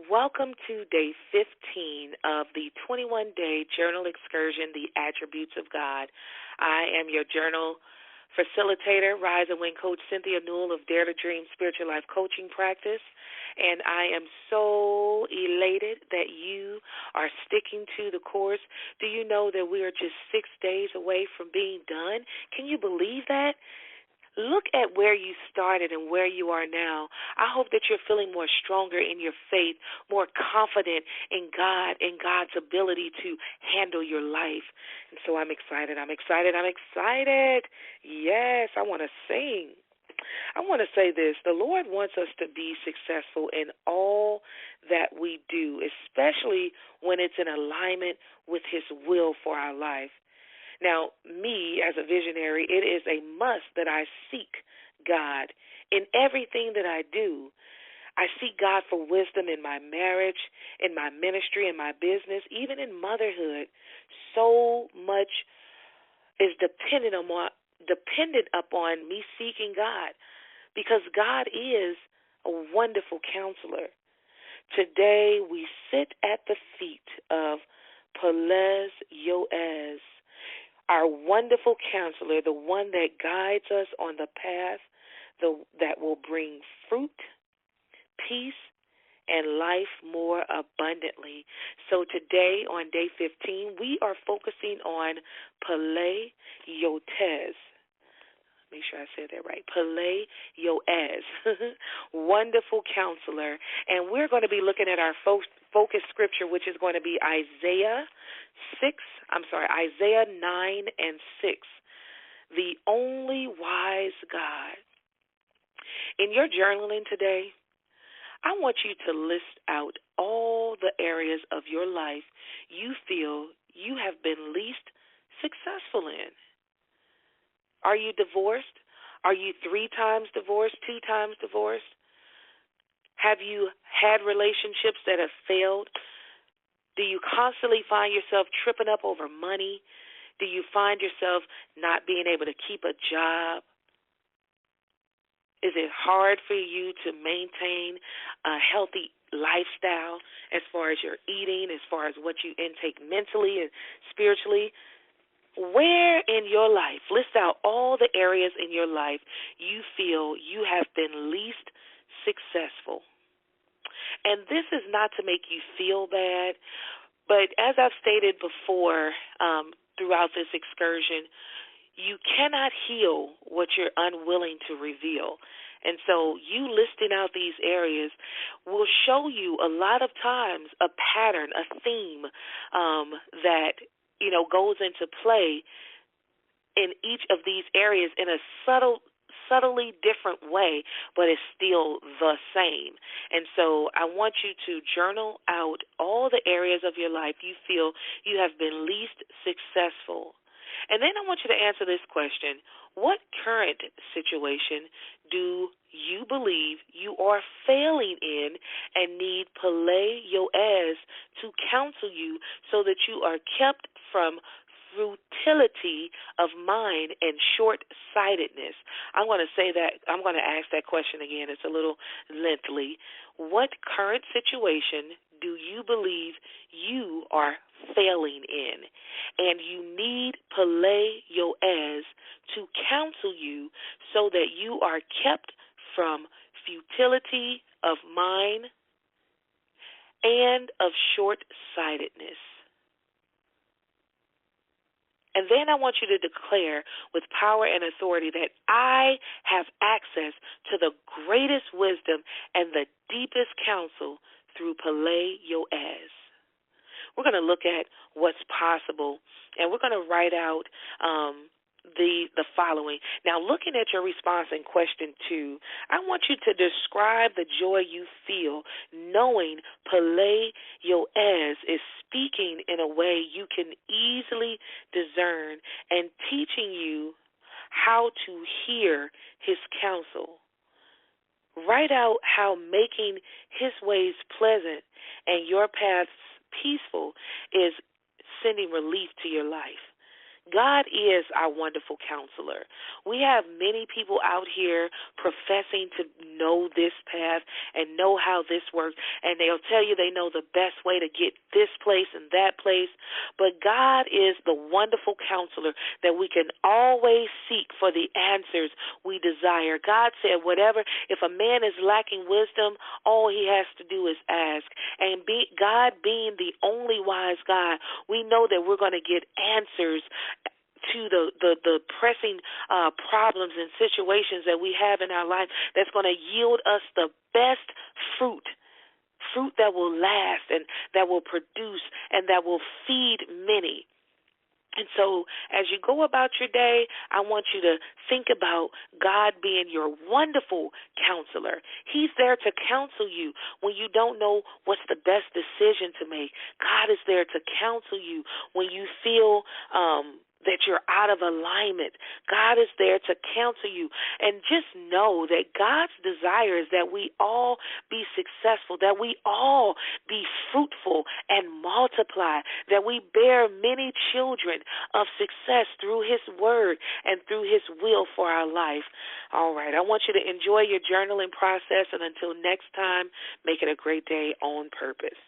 Welcome to day 15 of the 21-day journal excursion, The Attributes of God. I am your journal facilitator, Rise and Win Coach Cynthia Newell of Dare to Dream Spiritual Life Coaching Practice, and I am so elated that you are sticking to the course. Do you know that we are just 6 days away from being done? Can you believe that? Look at where you started and where you are now. I hope that you're feeling more stronger in your faith, more confident in God and God's ability to handle your life. And so I'm excited. Yes, I want to sing. I want to say this. The Lord wants us to be successful in all that we do, especially when it's in alignment with His will for our life. Now, me as a visionary, it is a must that I seek God in everything that I do. I seek God for wisdom in my marriage, in my ministry, in my business, even in motherhood. So much is dependent upon me seeking God, because God is a wonderful counselor. Today we sit at the feet of Peleh, our wonderful counselor, the one that guides us on the path that will bring fruit, peace, and life more abundantly. So today, on day 15, we are focusing on Peleh. Make sure I said that right. Peleh, wonderful counselor. And we're going to be looking at our focus scripture, which is going to be Isaiah 9 and 6. The only wise God. In your journaling today, I want you to list out all the areas of your life you feel you have been least successful in. Are you divorced? Are you 3 times divorced, 2 times divorced? Have you had relationships that have failed? Do you constantly find yourself tripping up over money? Do you find yourself not being able to keep a job? Is it hard for you to maintain a healthy lifestyle as far as your eating, as far as what you intake mentally and spiritually? Where in your life, list out all the areas in your life you feel you have been least successful. And this is not to make you feel bad, but as I've stated before throughout this excursion, you cannot heal what you're unwilling to reveal. And so you listing out these areas will show you a lot of times a pattern, a theme that goes into play in each of these areas in a subtly different way, but it's still the same. And so I want you to journal out all the areas of your life you feel you have been least successful. And then I want you to answer this question. What current situation do you believe you are failing in and need Peleh to counsel you so that you are kept from futility of mind and short-sightedness? I'm going to ask that question again. It's a little lengthy. What current situation do you believe you are failing in? And you need Peleh to counsel you so that you are kept from futility of mind and of short-sightedness. And then I want you to declare with power and authority that I have access to the greatest wisdom and the deepest counsel through Peleh. We're going to look at what's possible, and we're going to write out the following. Now, looking at your response in question 2, I want you to describe the joy you feel knowing Peleh is speaking in a way you can easily discern and teaching you how to hear His counsel. Write out how making His ways pleasant and your paths peaceful is sending relief to your life. God is our wonderful counselor. We have many people out here professing to know this path and know how this works, and they'll tell you they know the best way to get this place and that place. But God is the wonderful counselor that we can always seek for the answers we desire. God said, whatever, if a man is lacking wisdom, all he has to do is ask. And God being the only wise God, we know that we're going to get answers to the pressing problems and situations that we have in our life that's going to yield us the best fruit that will last and that will produce and that will feed many. And so as you go about your day, I want you to think about God being your wonderful counselor. He's there to counsel you when you don't know what's the best decision to make. God is there to counsel you when you feel that you're out of alignment. God is there to counsel you. And just know that God's desire is that we all be successful, that we all be fruitful and multiply, that we bear many children of success through his word and through his will for our life. All right, I want you to enjoy your journaling process, and until next time, make it a great day on purpose.